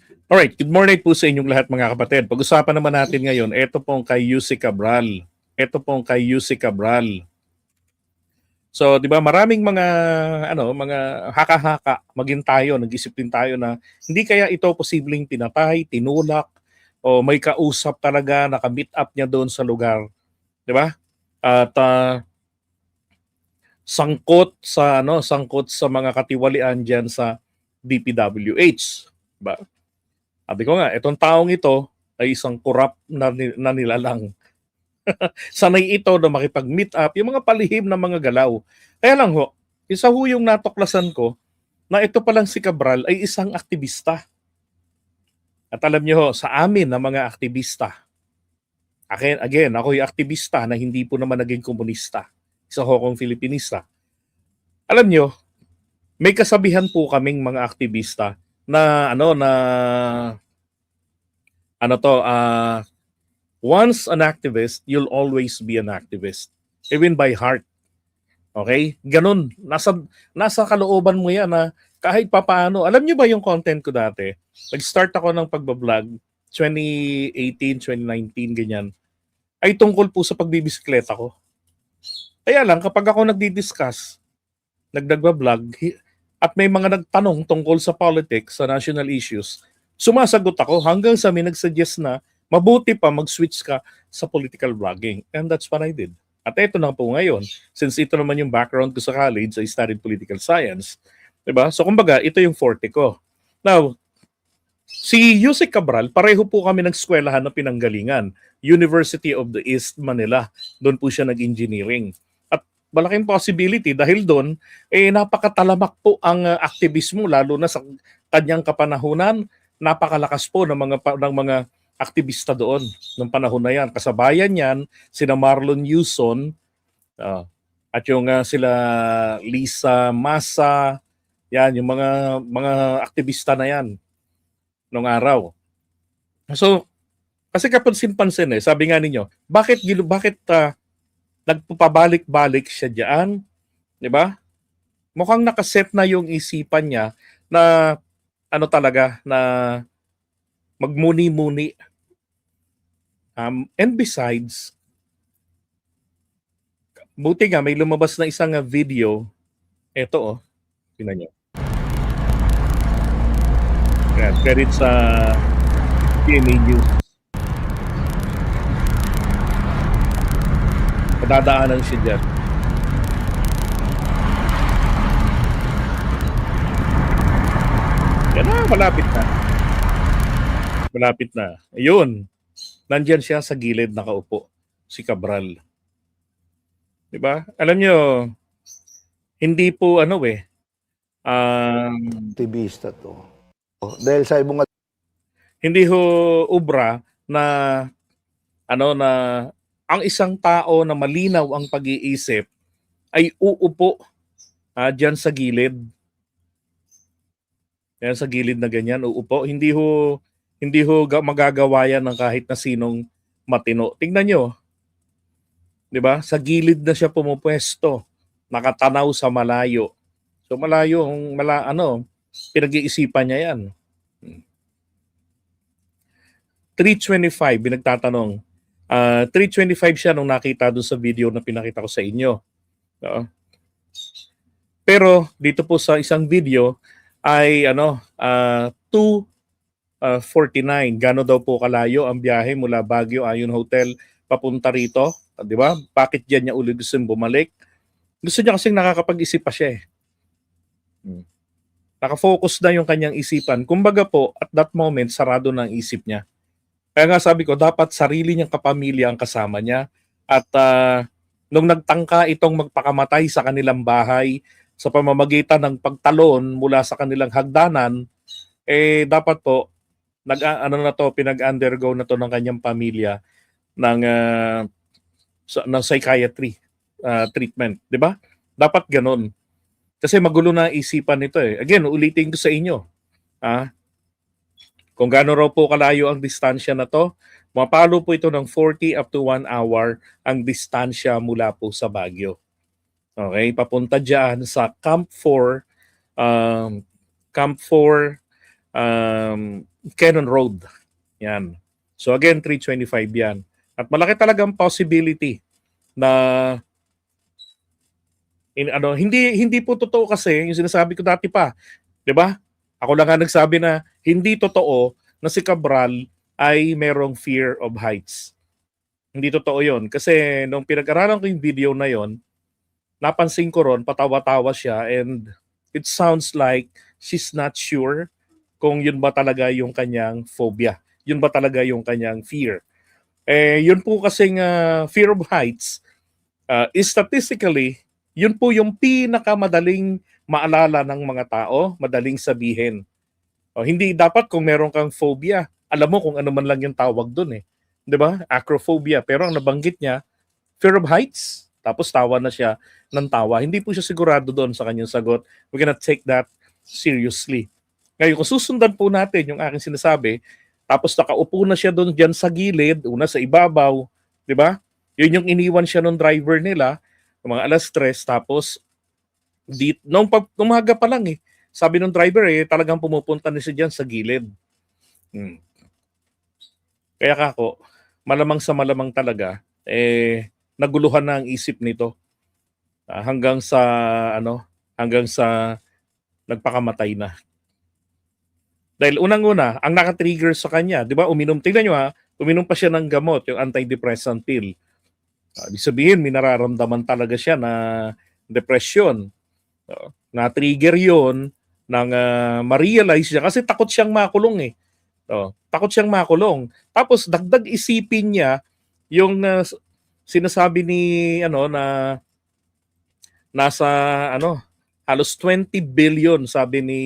Alright, good morning po sa inyong lahat mga kapatid. Pag-usapan naman natin ngayon, ito pong kay Yussi Cabral. Ito pong kay Yussi Cabral. So, 'di ba, maraming mga haka-haka, maging tayo, nag-isip din tayo na hindi kaya ito posibleng pinatay, tinulak o may kausap talaga, naka-meet up niya doon sa lugar, 'di ba? At sangkot sa mga katiwalian diyan sa DPWH, 'di ba? Sabi ko nga, itong taong ito ay isang korap na nilalang. Sanay ito na makipag-meet up, yung mga palihim na mga galaw. Kaya lang ho, isa ho yung natuklasan ko na ito palang si Cabral ay isang aktivista. At alam niyo ho, sa amin na mga aktivista, again, ako yung aktivista na hindi po naman naging komunista. Isa ho akong Filipinista. Alam niyo, may kasabihan po kaming mga aktivista na once an activist, you'll always be an activist. Even by heart. Okay? Ganun. Nasa kalooban mo yan na kahit papaano. Alam niyo ba yung content ko dati? Nag-start ako ng pagbablog 2018, 2019, ganyan. Ay tungkol po sa pagbibisikleta ko. Kaya lang, kapag ako nagdi-discuss, nagdagbablog, at may mga nagtanong tungkol sa politics, sa national issues, sumasagot ako hanggang sa may nag-suggest na mabuti pa mag-switch ka sa political blogging. And that's what I did. At ito na po ngayon, since ito naman yung background ko sa college, I studied political science. Diba? So kumbaga, ito yung forte ko. Now, si Yussi Cabral, pareho po kami ng eskwelahan ng pinanggalingan. University of the East Manila. Doon po siya nag-engineering. At malaking possibility dahil doon, napakatalamak po ang aktivismo, lalo na sa kanyang kapanahunan. Napakalakas po ng mga aktivista doon ng panahon na yan. Kasabayan yan, sina Marlon Yuson, at yung sila Lisa Masa, yan, yung mga aktivista na yan nung araw. So, kasi kapansin-pansin sabi nga ninyo, bakit nagpapabalik-balik siya diyan, 'di ba? Mukhang nakaset na yung isipan niya na talaga na magmuni-muni. And besides, buti nga may lumabas na isang video. Ito tingnan niyo. Credit sa GMA News. Padadaanan siya dyan. Yan na, malapit na. Malapit na. Ayun. Nandyan siya sa gilid nakaupo. Si Cabral. Diba? Alam nyo, hindi po aktivista to. Dahil sa ibang hindi ho ubra na na ang isang tao na malinaw ang pag-iisip ay uupo diyan sa gilid. Yan sa gilid na ganyan, uupo. Hindi ho magagawa yan ng kahit na sinong matino. Tingnan nyo. 'Di ba? Sa gilid na siya pumupwesto, nakatanaw sa malayo. So malayo, pinag-iisipan niya yan. 325, binagtatanong. 325 siya nung nakita doon sa video na pinakita ko sa inyo. Pero dito po sa isang video ay 2:49. Gano daw po kalayo ang biyahe mula Baguio Ayon Hotel papunta rito, 'di ba? Bakit diyan niya ulit gusto bumalik? Gusto niya kasing nakakapag-isip pa siya Nakafocus na yung kanyang isipan. Kumbaga po, at that moment, sarado na ang isip niya. Kaya nga sabi ko, dapat sarili niyang kapamilya ang kasama niya. At nung nagtangka itong magpakamatay sa kanilang bahay sa pamamagitan ng pagtalon mula sa kanilang hagdanan, dapat po, pinag-undergo na to ng kanyang pamilya ng psychiatry treatment. Di ba? Dapat ganun. Kasi magulo na isipan nito Again, ulitin ko sa inyo. Kung gaano raw po kalayo ang distansya na to, mapalo po ito ng 40 up to 1 hour ang distansya mula po sa Baguio. Okay, papunta dyan sa Camp 4 Cannon Road. Yan. So again, 325 yan. At malaki talagang possibility na hindi po totoo kasi yung sinasabi ko dati pa, 'di ba? Ako lang nga nagsabi na hindi totoo na si Cabral ay merong fear of heights. Hindi totoo 'yon kasi nung pinag-aralan ko yung video na 'yon, napansin ko ron patawa-tawa siya and it sounds like she's not sure kung yun ba talaga yung kanyang phobia. Yun ba talaga yung kanyang fear. Yun po kasing fear of heights is statistically, yun po yung pinakamadaling maalala ng mga tao, madaling sabihin. Hindi dapat kung meron kang phobia, alam mo kung ano man lang yung tawag dun eh. 'Di ba? Acrophobia. Pero ang nabanggit niya, fear of heights. Tapos tawa na siya ng tawa. Hindi po siya sigurado doon sa kanyang sagot. We're gonna take that seriously. Ngayon, kung susundan po natin yung aking sinasabi, tapos nakaupo na siya doon dyan sa gilid, una sa ibabaw, di ba? Yun yung iniwan siya ng driver nila, mga alas 3, tapos nung umaga pa lang eh, sabi ng driver talagang pumupunta na siya dyan sa gilid. Kaya kako, malamang sa malamang talaga, naguluhan na ang isip nito hanggang sa nagpakamatay na. Dahil unang-una, ang nakatrigger sa kanya, di ba, tingnan nyo uminom pa siya ng gamot, yung antidepressant pill. Ibig sabihin, may nararamdaman talaga siya na depression. Na-trigger yun nang ma-realize siya kasi takot siyang makulong eh. Takot siyang makulong. Tapos dagdag isipin niya yung sinasabi ni na nasa halos 20 billion sabi ni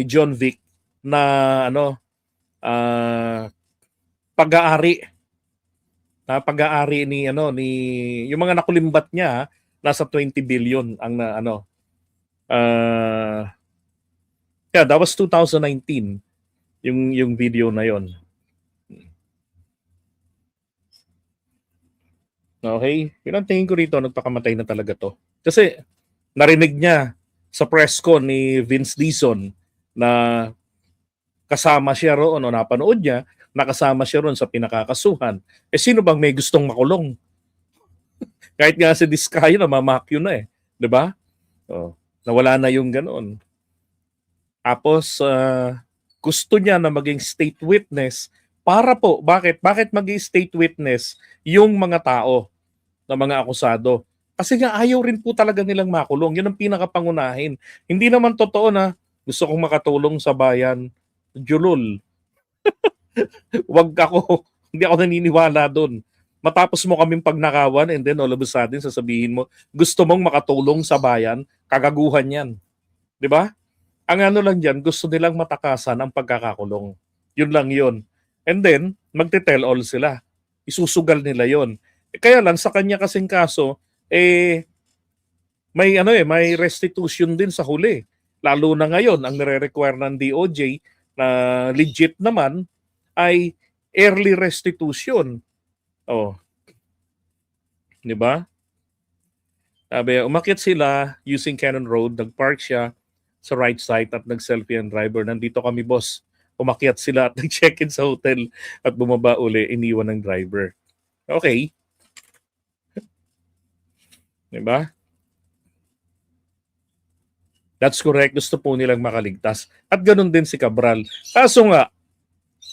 John Vic na pag-aari. Pag-aari ni yung mga nakulimbat niya nasa 20 billion ang yeah, that was 2019 yung video na yon. Okay? Yun ang tingin ko rito, nagpakamatay na talaga to. Kasi narinig niya sa press con ni Vince Dizon na kasama siya roon o napanood niya, nakasama siya roon sa pinakakasuhan. Sino bang may gustong makulong? Kahit nga si Diskaya na mamakyo na eh. 'Di ba? Nawala na yung ganoon. Tapos gusto niya na maging state witness para po, bakit maging state witness yung mga tao na mga akusado? Kasi nga ayaw rin po talaga nilang makulong. Yun ang pinakapangunahin. Hindi naman totoo na gusto kong makatulong sa bayan. Julol. Hindi ako naniniwala doon. Matapos mo kaming pagnakawan and then all of a sudden sasabihin mo, gusto mong makatulong sa bayan, kagaguhan yan. Di ba? Ang lang dyan, gusto nilang matakasan ang pagkakakulong. Yun lang yun. And then, magte-tell all sila. Isusugal nila yon. Kaya lang, sa kanya kasing kaso, may restitution din sa huli. Lalo na ngayon, ang nire-require ng DOJ na legit naman ay early restitution. Di ba? Sabi, umakyat sila using Cannon Road, nag-park siya sa right side at nag-selfie ang driver. Nandito kami, boss. Umakyat sila at nag-check-in sa hotel at bumaba uli, iniwan ng driver. Okay. Diba? That's correct. Gusto po nilang makaligtas. At ganun din si Cabral. Kaso nga,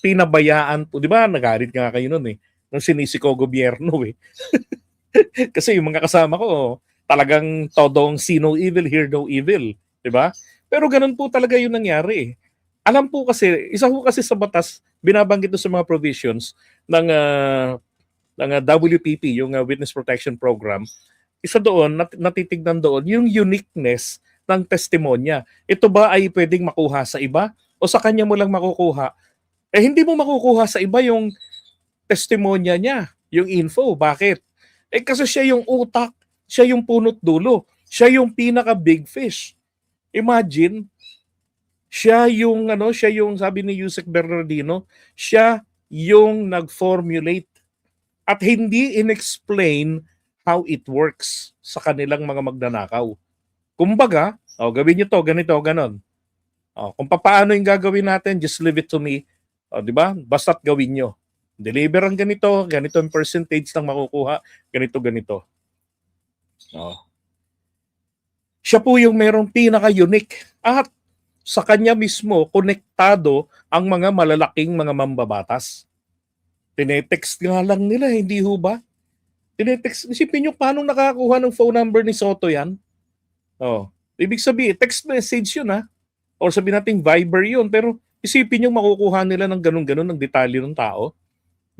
pinabayaan po. Di ba? Nagalit nga kayo nun eh. Nung sinisiko gobyerno eh. Kasi yung mga kasama ko, talagang todong see no evil, hear no evil. Di ba? Pero ganun po talaga yung nangyari eh. Alam po kasi, isa po kasi sa batas, binabanggit ito sa mga provisions ng WPP, yung Witness Protection Program. Isa doon, natitignan doon, yung uniqueness ng testimonya. Ito ba ay pwedeng makuha sa iba? O sa kanya mo lang makukuha? Hindi mo makukuha sa iba yung testimonya niya, yung info. Bakit? Kasi siya yung utak, siya yung punot dulo, siya yung pinaka big fish. Imagine, siya yung sabi ni Yusek Bernardino, siya yung nag-formulate at hindi in-explain how it works sa kanilang mga magnanakaw. Kumbaga, gawin nyo to, ganito, ganon. Kung paano yung gagawin natin, just leave it to me. Di ba? Basta't gawin nyo. Deliver ang ganito, ganito ang percentage ng makukuha, ganito, ganito. Siya po yung merong pinaka-unique. At sa kanya mismo, konektado ang mga malalaking mga mambabatas. Tinetext nga lang nila, hindi ho ba? Tinetext. Isipin nyo, paano nakakuha ng phone number ni Soto yan? Ibig sabihin, text message yun ha. Or sabihin natin Viber yun. Pero isipin nyo makukuha nila ng ganun-ganun ng detalye ng tao.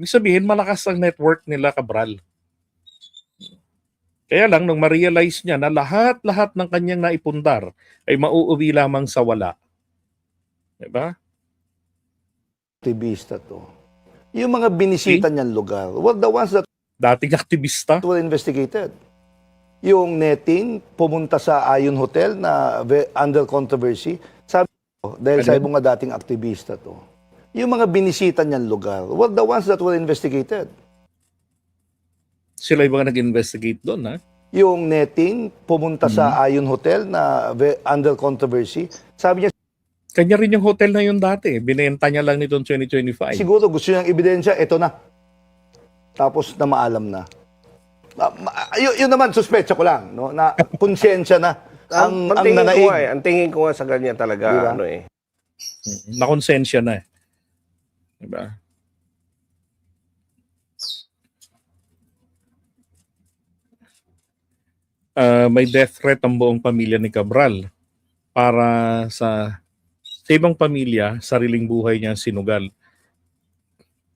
Ibig sabihin, malakas ang network nila, Cabral. Kaya lang, nung ma-realize niya na lahat-lahat ng kanyang naipundar ay mauuwi lamang sa wala. Diba? Aktivista to. Yung mga binisita niyang lugar, were the ones that Dating aktivista. were investigated. Yung netting, pumunta sa Ayon Hotel na under controversy. Sabi ko, dahil sabi mo nga dating aktivista to. Yung mga binisita niyang lugar, were the ones that were investigated. Sila yung mga nag-investigate doon, ha? Yung netting, pumunta sa Ayon Hotel na under controversy. Sabi niya, Kanya rin yung hotel na yun dati. Binenta niya lang nitong 2025. siguro gusto niyang ebidensya, ito na. Tapos na maalam na. Yun naman, suspecha ko lang, no? Na konsensya na ang tingin ko nanaig. nga ang tingin ko nga sa kanya talaga, Diba? Nakonsensya na eh. Diba? May death threat ang buong pamilya ni Cabral para sa ibang pamilya, sariling buhay niya sinugal.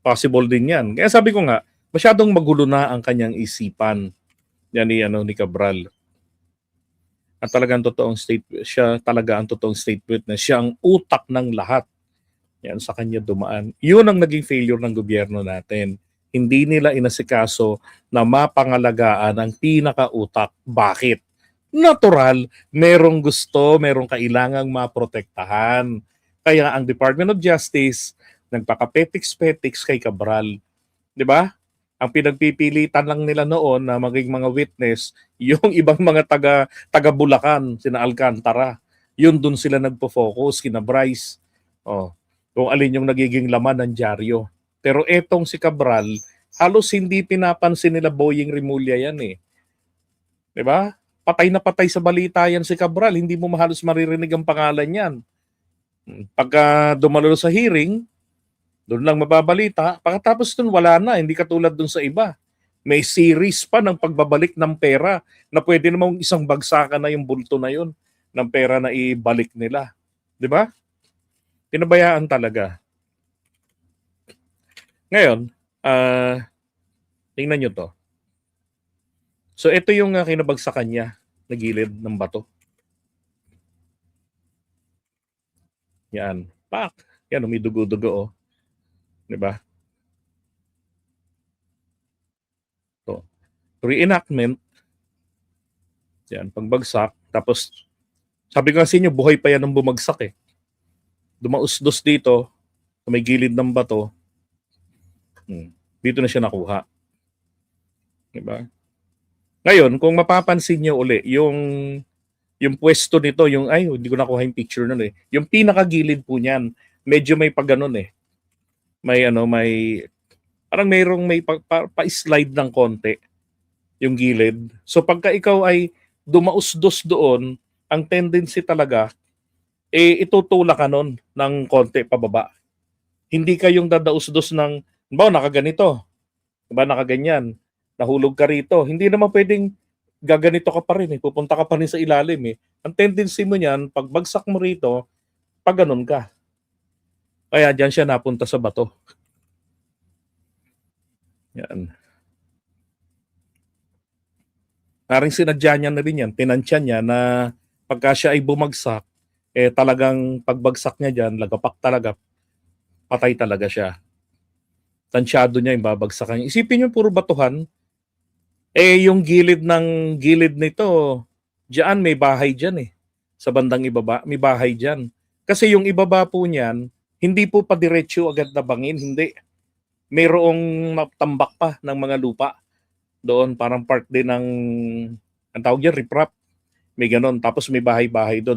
Possible din yan. Kaya sabi ko nga, masyadong magulo na ang kanyang isipan yan ni Cabral. At talagang siya talaga ang totoong state witness. Siya ang utak ng lahat. Yan sa kanya dumaan. Yun ang naging failure ng gobyerno natin. Hindi nila inasikaso na mapangalagaan ang pinakautak. Bakit? Natural, merong gusto, merong kailangang maprotektahan. Kaya ang Department of Justice nagpaka-petiks-petiks kay Cabral. 'Di ba? Ang pinagpipilitan lang nila noon na maging mga witness, yung ibang mga taga Bulacan, sina Alcantara. Yun dun sila nagpo-focus, kina Bryce. Kung alin yung nagiging laman ng dyaryo. Pero etong si Cabral, halos hindi pinapansin nila Boying Rimulya yan eh. 'Di ba? Patay na patay sa balita yan si Cabral, hindi mo halos maririnig ang pangalan yan. Pagka dumalo sa hearing, doon lang mababalita. Pagkatapos doon, wala na. Hindi katulad doon sa iba. May series pa ng pagbabalik ng pera na pwede namang isang bagsakan na yung bulto na yun ng pera na ibalik nila. Di ba? Pinabayaan talaga. Ngayon, tingnan nyo to. So ito yung kinabagsakan niya na gilid ng bato. Yan. Pak! Yan, umidugo-dugo oh. Diba? So, reenactment. Yan, pagbagsak. Tapos, sabi ko kasi inyo, buhay pa yan ng bumagsak eh. Dumausdos dito, sa may gilid ng bato. Dito na siya nakuha. Diba? Ngayon, kung mapapansin nyo uli, yung pwesto nito, hindi ko nakuha yung picture nun eh. Yung pinakagilid po niyan, medyo may pagganon eh. May parang may pa-slide ng konti yung gilid. So pagka ikaw ay dumausdos doon, ang tendency talaga itutulak ka nun ng konti pababa. Hindi kayong dadausdos ng nakaganito. Diba, nakaganyan. Nahulog ka rito. Hindi naman pwedeng gaganito ka pa rin eh. Pupunta ka pa rin sa ilalim eh. Ang tendency mo niyan, pag bagsak mo rito, pag ganun ka. Kaya dyan siya napunta sa bato. Yan. Naring sinadya niya na rin yan. Tinansya niya na pagka siya ay bumagsak, talagang pagbagsak niya dyan, lagapak talaga, patay talaga siya. Tansyado niya yung babagsakan. Isipin niyo puro batuhan. Yung gilid nito, diyan may bahay dyan eh. Sa bandang ibaba, may bahay dyan. Kasi yung ibaba po niyan, hindi po pa diretso agad na bangin, hindi. Mayroong tambak pa ng mga lupa. Doon, parang part din ng, ang tawag yan, riprap. May ganon. Tapos may bahay-bahay doon.